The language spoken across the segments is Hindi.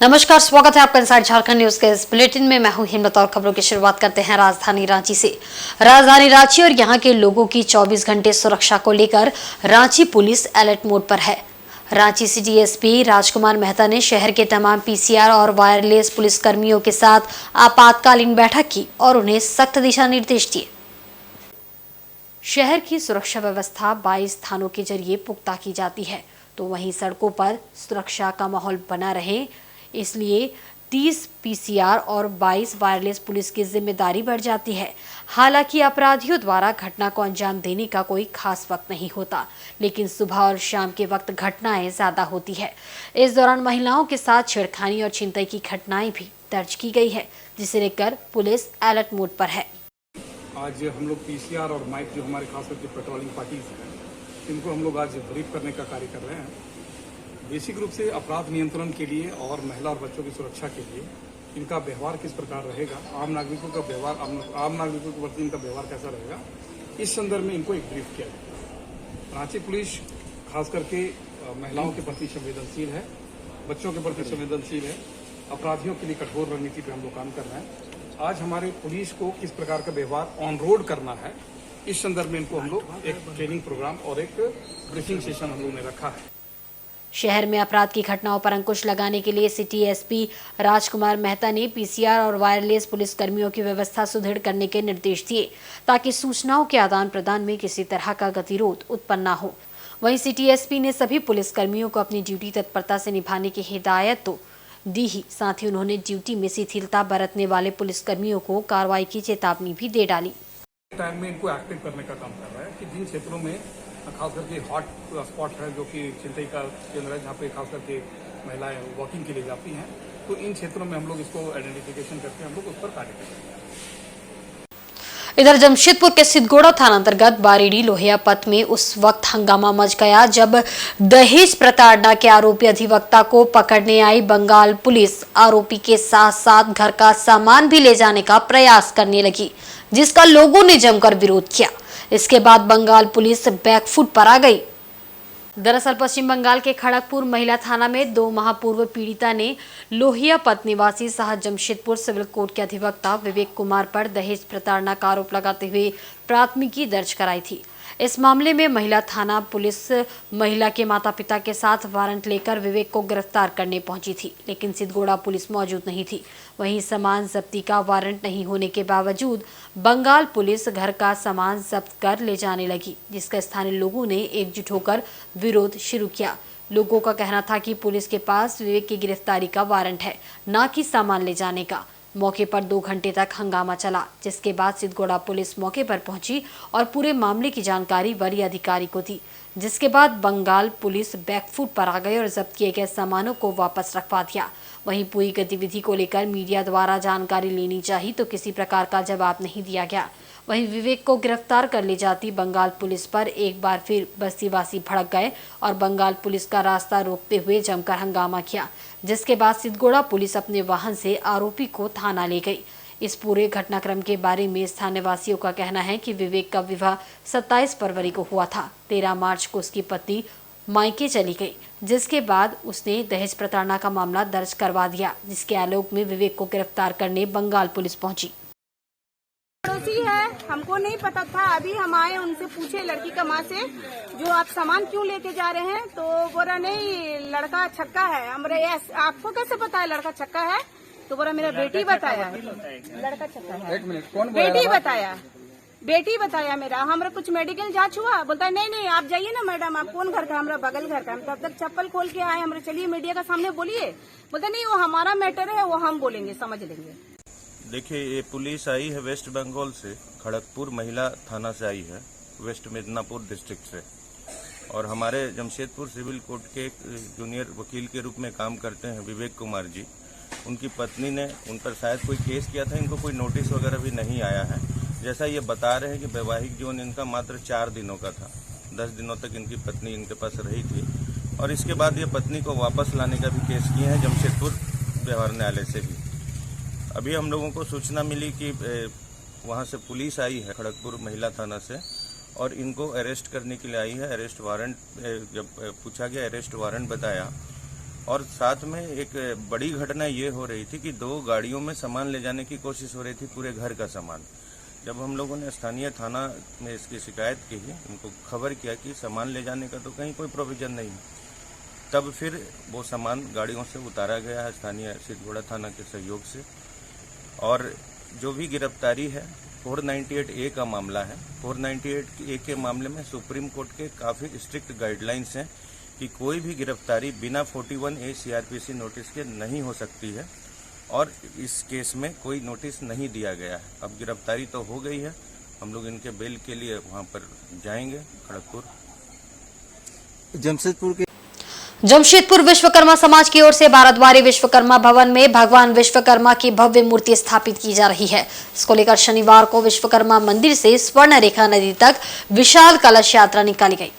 नमस्कार, स्वागत है आपका इनसाइड झारखंड न्यूज के इस बुलेटिन में। मैं हूं हिम्मत और खबरों की शुरुआत करते हैं राजधानी रांची से। राजधानी रांची और यहां के लोगों की 24 घंटे सुरक्षा को लेकर रांची पुलिस अलर्ट मोड पर है। रांची सिटी एसपी राजकुमार मेहता ने शहर के तमाम पीसीआर और वायरलेस पुलिसकर्मियों के साथ आपातकालीन बैठक की और उन्हें सख्त दिशा निर्देश दिए। शहर की सुरक्षा व्यवस्था 22 थानों के जरिए पुख्ता की जाती है, तो वहीं सड़कों पर सुरक्षा का माहौल बना रहे, इसलिए 30 पीसीआर और 22 वायरलेस पुलिस की जिम्मेदारी बढ़ जाती है। हालांकि अपराधियों द्वारा घटना को अंजाम देने का कोई खास वक्त नहीं होता, लेकिन सुबह और शाम के वक्त घटनाएं ज्यादा होती है। इस दौरान महिलाओं के साथ छेड़खानी और छिनतई की घटनाएं भी दर्ज की गई है, जिसे लेकर पुलिस अलर्ट मोड पर है। आज हम लोग पीसीआर और माइक जो हमारे खास करके पेट्रोलिंग पार्टीज हैं, इनको हम लोग आज ब्रीफ करने का कार्य कर रहे हैं। बेसिक रूप से अपराध नियंत्रण के लिए और महिला और बच्चों की सुरक्षा के लिए इनका व्यवहार किस प्रकार रहेगा, आम नागरिकों का व्यवहार, आम नागरिकों के प्रति इनका व्यवहार कैसा रहेगा, इस संदर्भ में इनको एक ब्रीफ किया गया। रांची पुलिस खास करके महिलाओं के प्रति संवेदनशील है, बच्चों के प्रति संवेदनशील है, अपराधियों के लिए कठोर रणनीति पर हम लोग काम कर रहे हैं। आज हमारे पुलिस को किस प्रकार का व्यवहार ऑन रोड करना है, इस संदर्भ में इनको हम लोग एक ट्रेनिंग प्रोग्राम और एक ब्रीफिंग सेशन हम लोग ने रखा है। शहर में अपराध की घटनाओं पर अंकुश लगाने के लिए सिटी एसपी राजकुमार मेहता ने पीसीआर और वायरलेस पुलिसकर्मियों की व्यवस्था सुदृढ़ करने के निर्देश दिए, ताकि सूचनाओं के आदान प्रदान में किसी तरह का गतिरोध उत्पन्न न हो। वहीं सिटी एसपी ने सभी पुलिसकर्मियों को अपनी ड्यूटी तत्परता से निभाने की हिदायत तो दी ही, साथ ही उन्होंने ड्यूटी में शिथिलता बरतने वाले पुलिसकर्मियों को कार्रवाई की चेतावनी भी दे डाली। टाइम में इनको एक्टिव करने का काम कर रहा है कि जिन क्षेत्रों में खास करके हॉट स्पॉट है, जो कि छिनतई का केंद्र है, जहाँ पे खास करके महिलाएं वॉकिंग के लिए जाती हैं, तो इन क्षेत्रों में हम लोग इसको आइडेंटिफिकेशन करके हम लोग उस पर कार्य करेंगे। इधर जमशेदपुर के सिद्धगोड़ा थाना अंतर्गत बारीडी लोहिया पथ में उस वक्त हंगामा मच गया जब दहेज प्रताड़ना के आरोपी अधिवक्ता को पकड़ने आई बंगाल पुलिस आरोपी के साथ साथ घर का सामान भी ले जाने का प्रयास करने लगी, जिसका लोगों ने जमकर विरोध किया। इसके बाद बंगाल पुलिस बैकफुट पर आ गई। दरअसल पश्चिम बंगाल के खड़गपुर महिला थाना में 2 माह पूर्व पीड़िता ने लोहिया पथ निवासी साहब जमशेदपुर सिविल कोर्ट के अधिवक्ता विवेक कुमार पर दहेज प्रताड़ना का आरोप लगाते हुए प्राथमिकी दर्ज कराई थी। इस मामले में महिला थाना पुलिस महिला के माता पिता के साथ वारंट लेकर विवेक को गिरफ्तार करने पहुंची थी, लेकिन सिद्धगोड़ा पुलिस मौजूद नहीं थी। वहीं सामान जब्ती का वारंट नहीं होने के बावजूद बंगाल पुलिस घर का सामान जब्त कर ले जाने लगी, जिसका स्थानीय लोगों ने एकजुट होकर विरोध शुरू किया। लोगों का कहना था कि पुलिस के पास विवेक की गिरफ्तारी का वारंट है, न कि सामान ले जाने का। मौके पर 2 घंटे तक हंगामा चला, जिसके बाद सिद्धगोड़ा पुलिस मौके पर पहुंची और पूरे मामले की जानकारी वरीय अधिकारी को दी, जिसके बाद बंगाल पुलिस बैकफुट पर आ गई और जब्त किए गए सामानों को वापस रखवा दिया। वहीं पूरी गतिविधि को लेकर मीडिया द्वारा जानकारी लेनी चाहिए तो किसी प्रकार का जवाब नहीं दिया गया। वहीं विवेक को गिरफ्तार कर ले जाती बंगाल पुलिस पर एक बार फिर बस्तीवासी भड़क गए और बंगाल पुलिस का रास्ता रोकते हुए जमकर हंगामा किया, जिसके बाद सिद्धगोड़ा पुलिस अपने वाहन से आरोपी को थाना ले गई। इस पूरे घटनाक्रम के बारे में स्थानीय वासियों का कहना है कि विवेक का विवाह 27 फरवरी को हुआ था। 13 मार्च को उसकी पत्नी मायके चली गई, जिसके बाद उसने दहेज प्रताड़ना का मामला दर्ज करवा दिया, जिसके आलोक में विवेक को गिरफ्तार करने बंगाल पुलिस पहुंची। पड़ोसी है, हमको नहीं पता था। अभी हम आए, उनसे पूछे लड़की का माँ से, जो आप सामान क्यों लेके जा रहे हैं, तो बोला नहीं लड़का छक्का है। हमरे आपको कैसे पता है लड़का छक्का है? तो बोला मेरा बेटी बताया लड़का छक्का है। एक मिनट, कौन बेटी बताया मेरा। हमारा कुछ मेडिकल जांच हुआ? बोलता है नहीं आप जाइए ना मैडम, आप कौन घर का? हमारा बगल घर का। हम तब तक चप्पल खोल के आए, हमारे चलिए मीडिया का सामने बोलिए। बोलता नहीं वो हमारा मैटर है, वो हम बोलेंगे, समझ लेंगे। देखिए, ये पुलिस आई है वेस्ट बंगाल से, खड़गपुर महिला थाना से आई है, वेस्ट मिदनापुर डिस्ट्रिक्ट से, और हमारे जमशेदपुर सिविल कोर्ट के जूनियर वकील के रूप में काम करते हैं विवेक कुमार जी। उनकी पत्नी ने उन पर शायद कोई केस किया था, इनको कोई नोटिस वगैरह भी नहीं आया है। जैसा ये बता रहे हैं कि वैवाहिक जीवन इनका मात्र 4 दिनों का था। 10 दिनों तक इनकी पत्नी इनके पास रही थी और इसके बाद ये पत्नी को वापस लाने का भी केस किए हैं जमशेदपुर व्यवहार न्यायालय से भी। अभी हम लोगों को सूचना मिली कि वहाँ से पुलिस आई है खड़गपुर महिला थाना से और इनको अरेस्ट करने के लिए आई है। अरेस्ट वारंट जब पूछा गया, अरेस्ट वारंट बताया और साथ में एक बड़ी घटना ये हो रही थी कि 2 गाड़ियों में सामान ले जाने की कोशिश हो रही थी, पूरे घर का सामान। जब हम लोगों ने स्थानीय थाना में इसकी शिकायत की, उनको खबर किया कि सामान ले जाने का तो कहीं कोई प्रोविजन नहीं है, तब फिर वो सामान गाड़ियों से उतारा गया है स्थानीय सिद्धगोड़ा थाना के सहयोग से। और जो भी गिरफ्तारी है 498A का मामला है। 498A के मामले में सुप्रीम कोर्ट के काफ़ी स्ट्रिक्ट गाइडलाइंस हैं कि कोई भी गिरफ्तारी बिना 41A CRPC नोटिस के नहीं हो सकती है, और इस केस में कोई नोटिस नहीं दिया गया है। अब गिरफ्तारी तो हो गई है, हम लोग इनके बेल के लिए वहाँ पर जाएंगे खड़गपुर। जमशेदपुर विश्वकर्मा समाज की ओर से भारतवारी विश्वकर्मा भवन में भगवान विश्वकर्मा की भव्य मूर्ति स्थापित की जा रही है। इसको लेकर शनिवार को विश्वकर्मा मंदिर से स्वर्ण रेखा नदी तक विशाल कलश यात्रा निकाली गई।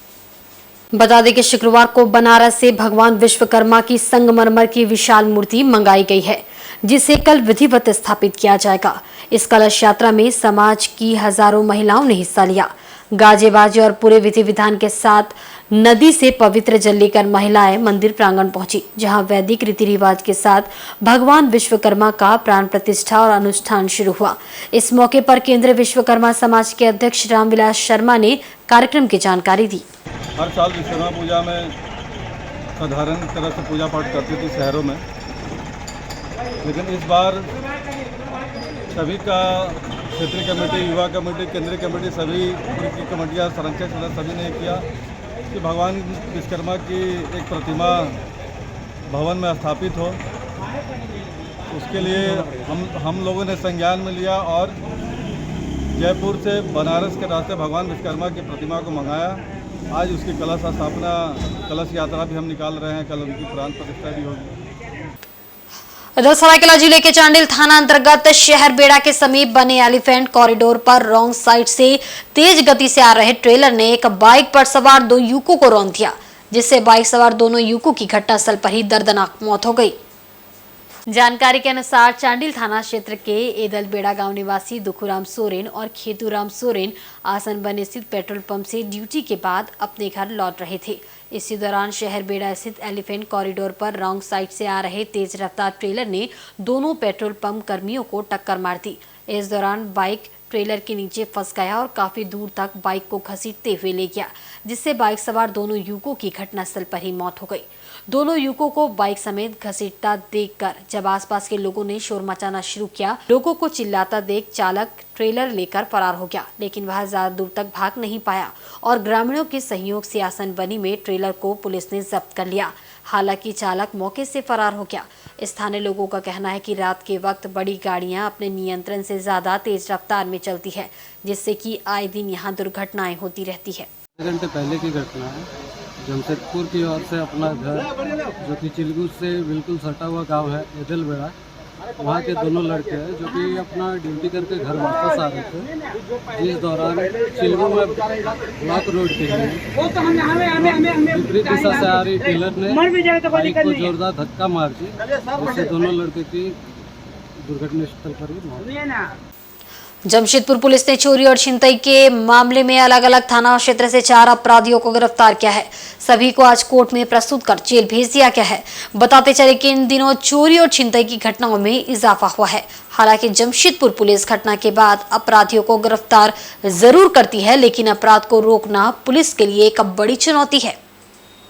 बता दें कि शुक्रवार को बनारस से भगवान विश्वकर्मा की संगमरमर की विशाल मूर्ति मंगाई गई है, जिसे कल विधिवत स्थापित किया जाएगा। इस कलश यात्रा में समाज की हजारों महिलाओं ने हिस्सा लिया। गाजे बाजे और पूरे विधि विधान के साथ नदी से पवित्र जल लेकर महिलाएं मंदिर प्रांगण पहुंची, जहां वैदिक रीति रिवाज के साथ भगवान विश्वकर्मा का प्राण प्रतिष्ठा और अनुष्ठान शुरू हुआ। इस मौके पर केंद्रीय विश्वकर्मा समाज के अध्यक्ष रामविलास शर्मा ने कार्यक्रम की जानकारी दी। हर साल विश्वकर्मा पूजा में साधारण तरह से पूजा पाठ करती थी शहरों में, लेकिन इस बार सभी का क्षेत्रीय कमेटी, युवा कमेटी, केंद्रीय कमेटी, सभी की कमेटियाँ, संरक्षक सदस्य सभी ने किया कि भगवान विश्वकर्मा की एक प्रतिमा भवन में स्थापित हो। उसके लिए हम लोगों ने संज्ञान में लिया और जयपुर से बनारस के रास्ते भगवान विश्वकर्मा की प्रतिमा को मंगाया। आज उसकी कलश स्थापना, कलश यात्रा भी हम निकाल रहे हैं, कल उनकी प्राण प्रतिष्ठा भी होगी। इधर सरायकेला जिले के चांडिल थाना अंतर्गत शहर बेड़ा के समीप बने एलिफेंट कॉरिडोर पर रॉन्ग साइड से तेज गति से आ रहे ट्रेलर ने एक बाइक पर सवार 2 युवकों को रौंद दिया, जिससे बाइक सवार दोनों युवकों की घटनास्थल पर ही दर्दनाक मौत हो गई। जानकारी के अनुसार चांडिल थाना क्षेत्र के एदलबेड़ा गांव निवासी दुखुराम सोरेन और खेतूराम सोरेन आसनबन स्थित पेट्रोल पंप से ड्यूटी के बाद अपने घर लौट रहे थे। इसी दौरान शहर बेड़ा स्थित एलिफेंट कॉरिडोर पर रॉन्ग साइड से आ रहे तेज रफ्तार ट्रेलर ने दोनों पेट्रोल पंप कर्मियों को टक्कर मार दी। इस दौरान बाइक ट्रेलर के नीचे फंस गया और काफी दूर तक बाइक को घसीटते हुए ले गया, जिससे बाइक सवार दोनों युवकों की घटनास्थल पर ही मौत हो गई। दोनों युवकों को बाइक समेत घसीटता देखकर जब आसपास के लोगों ने शोर मचाना शुरू किया, लोगों को चिल्लाता देख चालक ट्रेलर लेकर फरार हो गया, लेकिन वह ज्यादा दूर तक भाग नहीं पाया और ग्रामीणों के सहयोग से आसनबनी में ट्रेलर को पुलिस ने जब्त कर लिया। हालांकि चालक मौके से फरार हो गया। स्थानीय लोगों का कहना है कि रात के वक्त बड़ी गाड़ियां अपने नियंत्रण से ज्यादा तेज रफ्तार में चलती है, जिससे कि आए दिन यहां दुर्घटनाएं होती रहती है। 1 घंटे पहले की घटना है। जमशेदपुर की ओर से अपना घर, जो कि चिलगू से बिल्कुल सटा हुआ गांव है एदलबेड़ा, वहाँ के दोनों लड़के हैं जो कि अपना ड्यूटी करके घर वापस आ रहे थे। जिस दौरान चिलगू में ब्लॉक रोड के लिए विपरीत दिशा से आ रही ट्रेलर ने बाइक को जोरदार धक्का मार दी, जिससे दोनों लड़के की दुर्घटना स्थल पर ही मौत। जमशेदपुर पुलिस ने चोरी और छिनतई के मामले में अलग अलग थाना क्षेत्र से 4 अपराधियों को गिरफ्तार किया है। सभी को आज कोर्ट में प्रस्तुत कर जेल भेज दिया गया है। बताते चले कि इन दिनों चोरी और छिनतई की घटनाओं में इजाफा हुआ है। हालांकि जमशेदपुर पुलिस घटना के बाद अपराधियों को गिरफ्तार जरूर करती है, लेकिन अपराध को रोकना पुलिस के लिए एक बड़ी चुनौती है।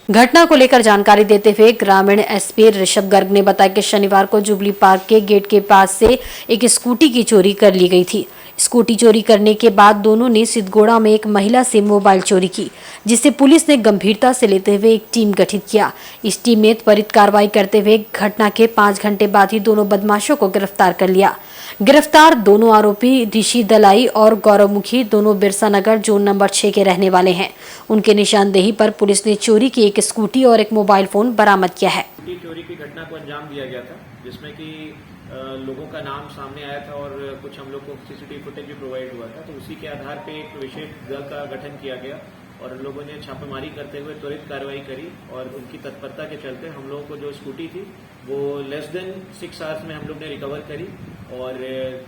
घटना को लेकर जानकारी देते हुए ग्रामीण एसपी ऋषभ गर्ग ने बताया कि शनिवार को जुबली पार्क के गेट के पास से एक स्कूटी की चोरी कर ली गई थी। स्कूटी चोरी करने के बाद दोनों ने सिद्धगोड़ा में एक महिला से मोबाइल चोरी की, जिसे पुलिस ने गंभीरता से लेते हुए एक टीम गठित किया। इस टीम ने त्वरित कार्रवाई करते हुए घटना के 5 घंटे बाद ही दोनों बदमाशों को गिरफ्तार कर लिया। गिरफ्तार दोनों आरोपी ऋषि दलाई और गौरवमुखी दोनों बिरसा नगर जोन नंबर 6 के रहने वाले हैं। उनके निशानदेही पर पुलिस ने चोरी की एक स्कूटी और एक मोबाइल फोन बरामद किया है। चोरी की घटना को अंजाम दिया गया था, जिसमें कि लोगों का नाम सामने आया था और कुछ हम लोग को सीसीटीवी फुटेज भी प्रोवाइड हुआ था। तो उसी के आधार पे एक विशेष दल का गठन किया गया और लोगों ने छापेमारी करते हुए त्वरित कार्रवाई करी और उनकी तत्परता के चलते हम लोगों को जो स्कूटी थी वो लेस देन 6 आवर्स में हम लोग ने रिकवर करी और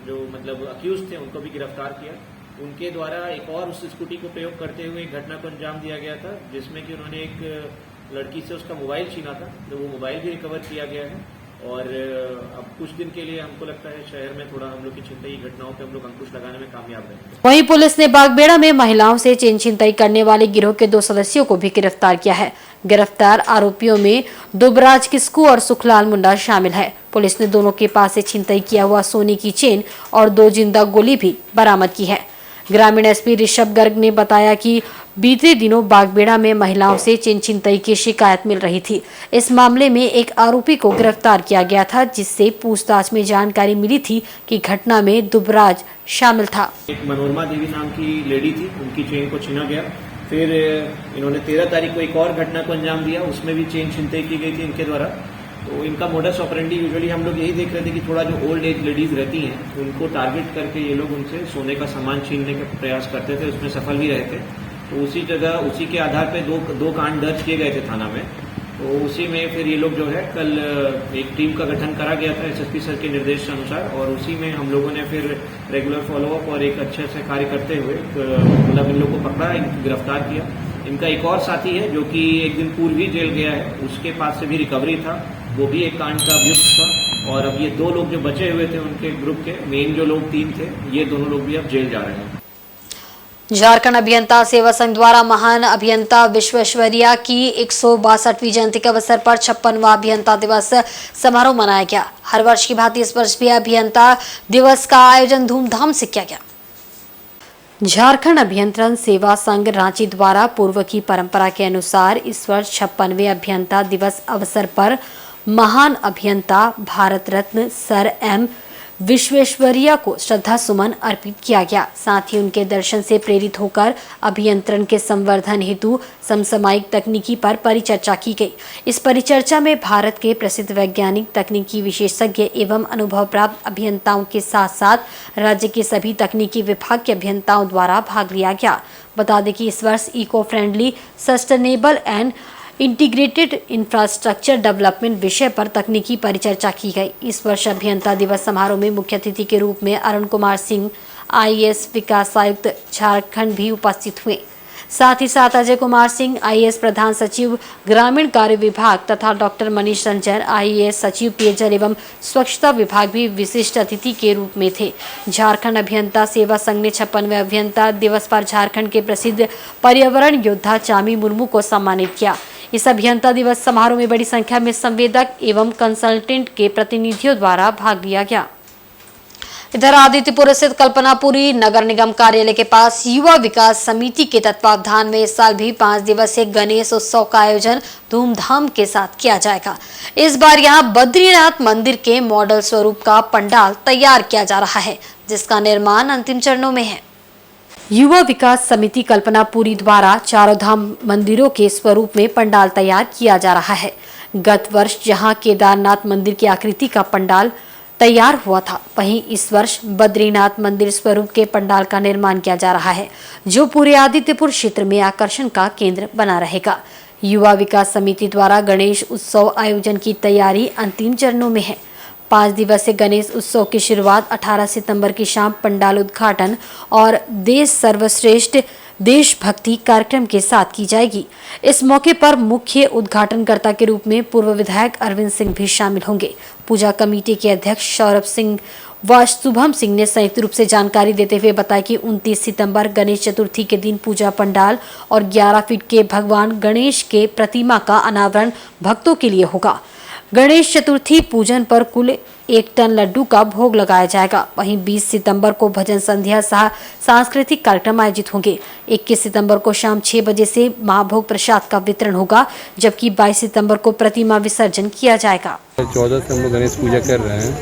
जो मतलब अक्यूज थे उनको भी गिरफ्तार किया। उनके द्वारा एक और उस स्कूटी को प्रयोग करते हुए एक घटना को अंजाम दिया गया था, जिसमें कि उन्होंने एक लड़की से उसका मोबाइल छीना था, तो वो मोबाइल भी रिकवर किया गया है। और अब कुछ दिन के लिए हमको लगता है शहर में थोड़ा हम लोग की छिनतई घटनाओं पे हम लोग अंकुश लगाने में कामयाब रहेंगे। वहीं पुलिस ने बागबेड़ा में महिलाओं से चेन छिनतई करने वाले गिरोह के 2 सदस्यों को भी गिरफ्तार किया है। गिरफ्तार आरोपियों में दुबराज किस्कू और सुखलाल मुंडा शामिल है। पुलिस ने दोनों के पास से छिनतई किया हुआ सोने की चेन और 2 जिंदा गोली भी बरामद की है। ग्रामीण एसपी ऋषभ गर्ग ने बताया कि बीते दिनों बागबेड़ा में महिलाओं से चेन छिनतई की शिकायत मिल रही थी। इस मामले में एक आरोपी को गिरफ्तार किया गया था, जिससे पूछताछ में जानकारी मिली थी कि घटना में दुबराज शामिल था। एक मनोरमा देवी नाम की लेडी थी, उनकी चेन को छीना गया। फिर इन्होंने 13 तारीख को एक और घटना को अंजाम दिया, उसमें भी चेन छिनतई की गई थी इनके द्वारा। तो इनका मोडस ऑपरेंडी यूजुअली हम लोग यही देख रहे थे कि थोड़ा जो ओल्ड एज लेडीज रहती हैं उनको टारगेट करके ये लोग उनसे सोने का सामान छीनने का प्रयास करते थे, उसमें सफल भी रहे थे। तो उसी जगह उसी के आधार पे दो कांड दर्ज किए गए थे थाना में। तो उसी में फिर ये लोग जो है कल एक टीम का गठन करा गया था एसएसपी सर के निर्देश अनुसार, और उसी में हम लोगों ने फिर रेगुलर फॉलोअप और एक अच्छे से कार्य करते हुए मतलब इन लोगों को पकड़ा, गिरफ्तार किया। इनका एक और साथी है जो कि एक दिन पूर्व ही जेल गया है, उसके पास से भी रिकवरी था, वो भी एक कांड का अभियुक्त था। और अब ये 2 लोग जो बचे हुए थे उनके ग्रुप के मेन जो लोग 3 थे, ये दोनों लोग भी अब जेल जा रहे हैं। झारखंड अभियंता सेवा संघ द्वारा महान अभियंता विश्वेश्वरैया की 162वीं जयंती के अवसर पर 56वां अभियंता दिवस समारोह मनाया गया। हर वर्ष की भांति इस वर्ष भी अभियंता दिवस का आयोजन धूमधाम से किया गया। झारखंड अभियंत्रण सेवा संघ रांची द्वारा पूर्व की परंपरा के अनुसार इस वर्ष 56वें अभियंता दिवस अवसर पर महान अभियंता भारत रत्न सर एम विश्वेश्वरैया को श्रद्धा सुमन अर्पित किया गया। साथ ही उनके दर्शन से प्रेरित होकर अभियंत्रण के संवर्धन हेतु समसामयिक तकनीकी पर परिचर्चा की गई। इस परिचर्चा में भारत के प्रसिद्ध वैज्ञानिक, तकनीकी विशेषज्ञ एवं अनुभव प्राप्त अभियंताओं के साथ साथ राज्य के सभी तकनीकी विभाग के अभियंताओं द्वारा भाग लिया गया। बता दें कि इस वर्ष eco friendly, sustainable and integrated infrastructure development विषय पर तकनीकी परिचर्चा की गई। इस वर्ष अभियंता दिवस समारोह में मुख्य अतिथि के रूप में अरुण कुमार सिंह आईएएस विकास आयुक्त झारखंड भी उपस्थित हुए। साथ ही साथ अजय कुमार सिंह आईएएस प्रधान सचिव ग्रामीण कार्य विभाग तथा डॉक्टर मनीष रंजन आईएएस सचिव पेयजल एवं स्वच्छता विभाग भी विशिष्ट अतिथि के रूप में थे। झारखंड अभियंता सेवा संघ ने 56वें अभियंता दिवस पर झारखंड के प्रसिद्ध पर्यावरण योद्धा चामी मुर्मू को सम्मानित किया। इस अभियंता दिवस समारोह में बड़ी संख्या में संवेदक एवं कंसल्टेंट के प्रतिनिधियों द्वारा भाग लिया गया। इधर आदित्यपुर स्थित कल्पनापुरी नगर निगम कार्यालय के पास युवा विकास समिति के तत्वावधान में इस साल भी 5 दिवसीय गणेश उत्सव का आयोजन धूमधाम के साथ किया जाएगा। इस बार यहां बद्रीनाथ मंदिर के मॉडल स्वरूप का पंडाल तैयार किया जा रहा है, जिसका निर्माण अंतिम चरणों में है। युवा विकास समिति कल्पनापुरी द्वारा चारों धाम मंदिरों के स्वरूप में पंडाल तैयार किया जा रहा है। गत वर्ष जहां केदारनाथ मंदिर की आकृति का पंडाल तैयार हुआ था, वहीं इस वर्ष बद्रीनाथ मंदिर स्वरूप के पंडाल का निर्माण किया जा रहा है, जो पूरे आदित्यपुर क्षेत्र में आकर्षण का केंद्र बना रहेगा। युवा विकास समिति द्वारा गणेश उत्सव आयोजन की तैयारी अंतिम चरणों में है। 5 दिवसीय गणेश उत्सव की शुरुआत 18 सितंबर की शाम पंडाल उद्घाटन और देश सर्वश्रेष्ठ देशभक्ति कार्यक्रम के साथ की जाएगी। इस मौके पर मुख्य उद्घाटनकर्ता के रूप में पूर्व विधायक अरविंद सिंह भी शामिल होंगे। पूजा कमेटी के अध्यक्ष सौरभ सिंह व शुभम सिंह ने संयुक्त रूप से जानकारी देते हुए बताया कि 29 सितंबर गणेश चतुर्थी के दिन पूजा पंडाल और 11 फीट के भगवान गणेश के प्रतिमा का अनावरण भक्तों के लिए होगा। गणेश चतुर्थी पूजन पर कुल 1 टन लड्डू का भोग लगाया जाएगा। वहीं 20 सितंबर को भजन संध्या सह सांस्कृतिक कार्यक्रम आयोजित होंगे। 21 सितंबर को शाम 6 बजे से महाभोग प्रसाद का वितरण होगा, जबकि 22 सितंबर को प्रतिमा विसर्जन किया जाएगा। 14 से हम लोग गणेश पूजा कर रहे हैं।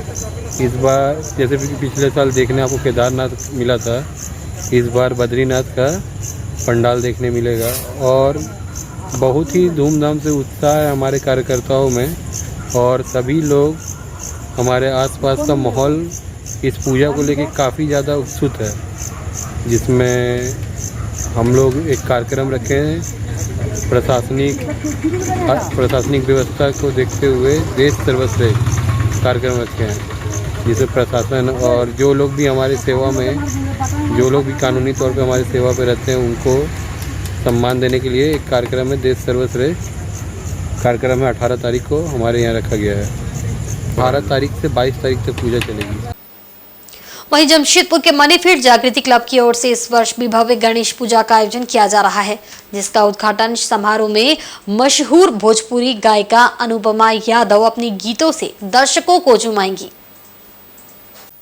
इस बार जैसे पिछले साल देखने आपको केदारनाथ मिला था, इस बार बद्रीनाथ का पंडाल देखने मिलेगा और बहुत ही धूमधाम से उत्साह है हमारे कार्यकर्ताओं में और सभी लोग हमारे आसपास का माहौल इस पूजा को लेकर काफ़ी ज़्यादा उत्सुक है, जिसमें हम लोग एक कार्यक्रम रखे हैं। प्रशासनिक व्यवस्था को देखते हुए देश सर्वश्रेष्ठ कार्यक्रम रखे हैं, जिसे प्रशासन और जो लोग भी हमारी सेवा में, जो लोग भी कानूनी तौर पे हमारी सेवा पे रहते हैं, उनको सम्मान देने के लिए एक कार्यक्रम है देश सर्वश्रेष्ठ कार्यक्रम है 18 तारीख को हमारे यहाँ रखा गया है। 18 तारीख से 22 तारीख तक पूजा चलेगी। वहीं जमशेदपुर के मनीफील्ड जागृति क्लब की ओर से इस वर्ष भी भव्य गणेश पूजा का आयोजन किया जा रहा है, जिसका उद्घाटन समारोह में मशहूर भोजपुरी गायिका अनुपमा यादव अपने गीतों से दर्शकों को झुमाएंगी।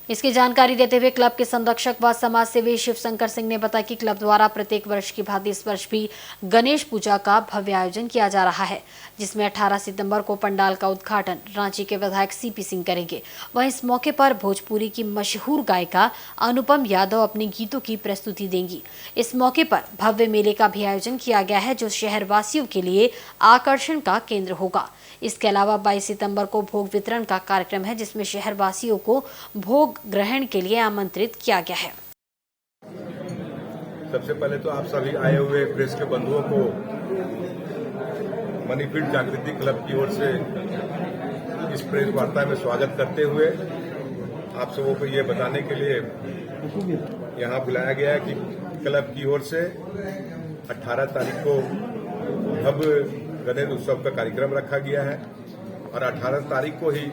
इसकी जानकारी देते हुए क्लब के संरक्षक व समाज सेवी शिव शंकर सिंह ने बताया कि क्लब द्वारा प्रत्येक वर्ष की भांति इस वर्ष भी गणेश पूजा का भव्य आयोजन किया जा रहा है, जिसमें 18 सितंबर को पंडाल का उद्घाटन रांची के विधायक सीपी सिंह करेंगे। वहीं इस मौके पर भोजपुरी की मशहूर गायिका अनुपम यादव अपने गीतों की प्रस्तुति देंगी। इस मौके पर भव्य मेले का भी आयोजन किया गया है, जो शहरवासियों के लिए आकर्षण का केंद्र होगा। इसके अलावा 22 सितंबर को भोग वितरण का कार्यक्रम है, जिसमें शहरवासियों को भोग ग्रहण के लिए आमंत्रित किया गया है। सबसे पहले तो आप सभी आए हुए प्रेस के बंधुओं को मनीफील्ड जागृति क्लब की ओर से इस प्रेस वार्ता में स्वागत करते हुए आप सबों को ये बताने के लिए यहाँ बुलाया गया है कि क्लब की ओर से 18 तारीख को भव्य गणेश उत्सव का कार्यक्रम रखा गया है और 18 तारीख को ही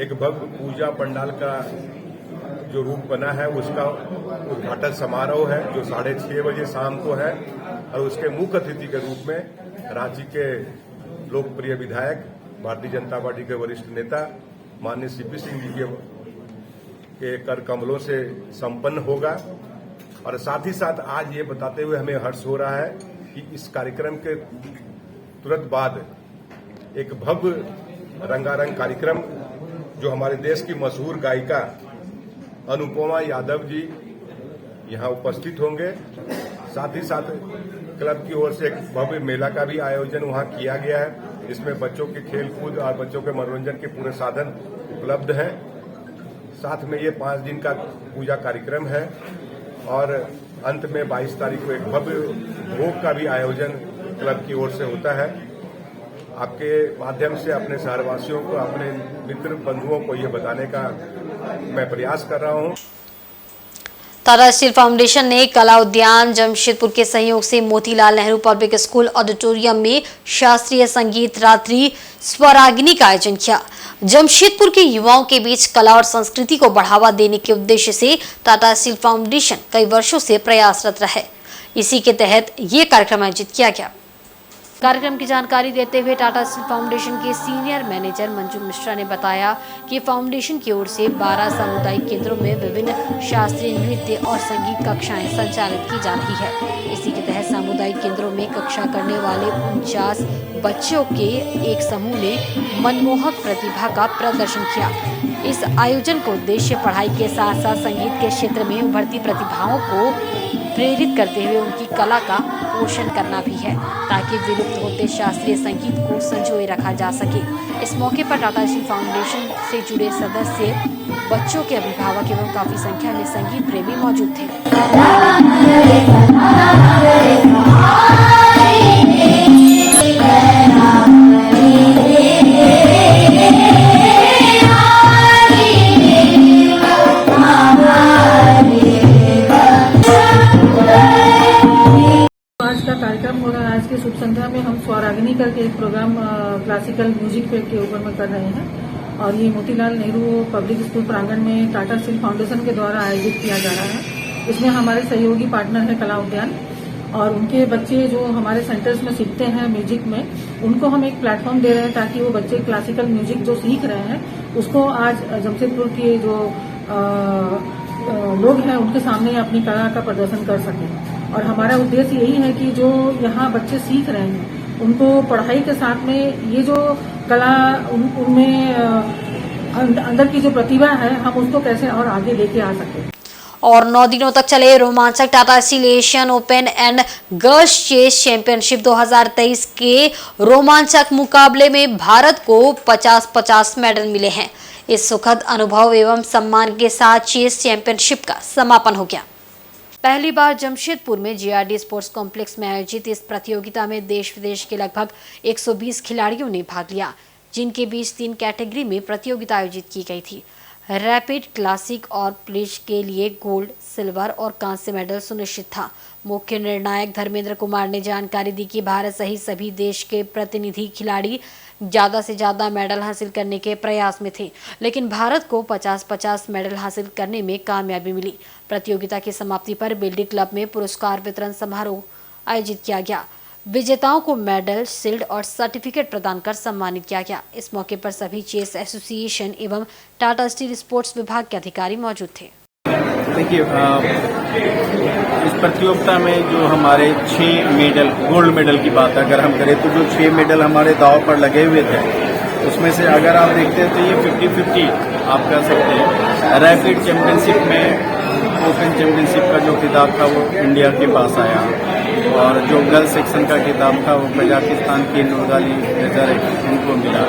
एक भव्य पूजा पंडाल का जो रूप बना है उसका उद्घाटन समारोह है, जो 6:30 बजे शाम को है और उसके मुख्य अतिथि के रूप में रांची के लोकप्रिय विधायक, भारतीय जनता पार्टी के वरिष्ठ नेता माननीय सीपी सिंह जी के कर कमलों से संपन्न होगा। और साथ ही साथ आज ये बताते हुए हमें हर्ष हो रहा है कि इस कार्यक्रम के तुरंत बाद एक भव्य रंगारंग कार्यक्रम जो हमारे देश की मशहूर गायिका अनुपमा यादव जी यहां उपस्थित होंगे। साथ ही साथ क्लब की ओर से एक भव्य मेला का भी आयोजन वहां किया गया है, जिसमें बच्चों के खेल कूद और बच्चों के मनोरंजन के पूरे साधन उपलब्ध हैं। साथ में ये 5 दिन का पूजा कार्यक्रम है और अंत में 22 तारीख को एक भव्य भोग का भी आयोजन क्लब की ओर से होता है। आपके माध्यम से अपने शहरवासियों को, अपने मित्र बंधुओं को ये बताने का मैं प्रयास कर रहा हूँ। टाटा स्टील फाउंडेशन ने कला उद्यान जमशेदपुर के सहयोग से Motilal Nehru public school auditorium में शास्त्रीय संगीत रात्रि स्वरागिनी का आयोजन किया। जमशेदपुर के युवाओं के बीच कला और संस्कृति को बढ़ावा देने के उद्देश्य से टाटा स्टील फाउंडेशन कई वर्षों से प्रयासरत रहा है। इसी के तहत ये कार्यक्रम आयोजित किया गया। कार्यक्रम की जानकारी देते हुए टाटा स्टील फाउंडेशन के सीनियर मैनेजर मंजू मिश्रा ने बताया कि फाउंडेशन की ओर से 12 सामुदायिक केंद्रों में विभिन्न शास्त्रीय नृत्य और संगीत कक्षाएं संचालित की जा रही है। इसी के तहत सामुदायिक केंद्रों में कक्षा करने वाले 49 बच्चों के एक समूह ने मनमोहक प्रतिभा का प्रदर्शन किया। इस आयोजन का उद्देश्य पढ़ाई के साथ साथ संगीत के क्षेत्र में उभरती प्रतिभाओं को प्रेरित करते हुए उनकी कला का पोषण करना भी है, ताकि विलुप्त होते शास्त्रीय संगीत को संजोए रखा जा सके। इस मौके पर टाटा स्टील फाउंडेशन से जुड़े सदस्य, बच्चों के अभिभावक एवं काफी संख्या में संगीत प्रेमी मौजूद थे। आज का कार्यक्रम हो रहा है। आज की शुभ संध्या में हम स्वरागिनी करके एक प्रोग्राम क्लासिकल म्यूजिक के ऊपर में कर रहे हैं और ये मोतीलाल नेहरू पब्लिक स्कूल प्रांगण में टाटा स्टील फाउंडेशन के द्वारा आयोजित किया जा रहा है। इसमें हमारे सहयोगी पार्टनर है कला उद्यान और उनके बच्चे जो हमारे सेंटर्स में सीखते हैं म्यूजिक में, उनको हम एक प्लेटफॉर्म दे रहे हैं ताकि वो बच्चे क्लासिकल म्यूजिक जो सीख रहे हैं उसको आज जमशेदपुर के जो लोग हैं उनके सामने अपनी कला का प्रदर्शन कर सकें। और हमारा उद्देश्य यही है कि जो यहाँ बच्चे सीख रहे हैं उनको पढ़ाई के साथ में ये जो कला उनमें अंदर की जो प्रतिभा है हम उसको कैसे और आगे लेके आ सकें। और 9 दिनों तक चले रोमांचक Tata Steel Asian open and girls chess championship 2023 के रोमांचक मुकाबले में भारत को 50-50 मेडल मिले हैं। इस सुखद अनुभव एवं सम्मान के साथ चेस चैंपियनशिप का समापन हो गया। पहली बार जमशेदपुर में जीआरडी स्पोर्ट्स कॉम्प्लेक्स में आयोजित इस प्रतियोगिता में देश विदेश के लगभग 120 खिलाड़ियों ने भाग लिया, जिनके बीच 3 कैटेगरी में प्रतियोगिता आयोजित की गई थी। रैपिड, क्लासिक और पुलिस के लिए गोल्ड, सिल्वर और कांस्य मेडल सुनिश्चित था। मुख्य निर्णायक धर्मेंद्र कुमार ने जानकारी दी कि भारत सहित सभी देश के प्रतिनिधि खिलाड़ी ज्यादा से ज्यादा मेडल हासिल करने के प्रयास में थे, लेकिन भारत को 50-50 मेडल हासिल करने में कामयाबी मिली। प्रतियोगिता की समाप्ति पर बिल्डिंग क्लब में पुरस्कार वितरण समारोह आयोजित किया गया। विजेताओं को मेडल, शील्ड और सर्टिफिकेट प्रदान कर सम्मानित किया गया। इस मौके पर सभी चेस एसोसिएशन एवं टाटा स्टील स्पोर्ट्स विभाग के अधिकारी मौजूद थे। देखिए, इस प्रतियोगिता में जो हमारे 6 मेडल, गोल्ड मेडल की बात अगर हम करें तो जो 6 मेडल हमारे दांव पर लगे हुए थे, उसमें से अगर आप देखते हैं तो ये 50-50 आप कह सकते हैं। रैपिड चैंपियनशिप में ओपन चैंपियनशिप का जो खिताब था वो इंडिया के पास आया, और जो गर्ल्स सेक्शन का खिताब था वो कजाकिस्तान की नूरगाली रेजर उनको मिला।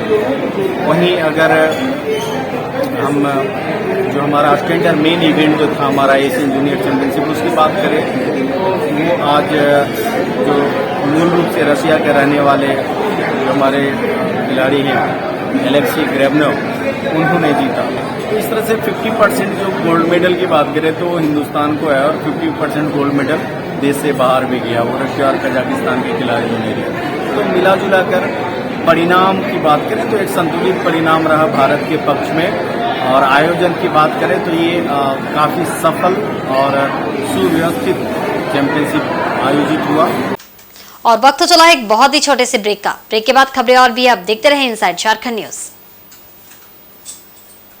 वहीं अगर हम जो हमारा स्टैंडर्ड मेन इवेंट जो था हमारा एशियन जूनियर चैंपियनशिप, उसकी बात करें वो आज जो मूल रूप से रशिया के रहने वाले जो हमारे खिलाड़ी हैं एलेक्सी ग्रेबनोव, उन्होंने जीता। तो इस तरह से 50% जो गोल्ड मेडल की बात करें तो हिंदुस्तान को है, और 50% गोल्ड मेडल देश से बाहर भी गया, वो रशिया और कजाकिस्तान के खिलाड़ियों ने लिया। तो मिला जुला कर परिणाम की बात करें तो एक संतुलित परिणाम रहा भारत के पक्ष में, और आयोजन की बात करें तो ये काफी सफल और सुव्यवस्थित चैंपियनशिप आयोजित हुआ। और वक्त तो चला एक बहुत ही छोटे से ब्रेक का। ब्रेक के बाद खबरें और भी आप देखते रहे इनसाइड झारखंड न्यूज।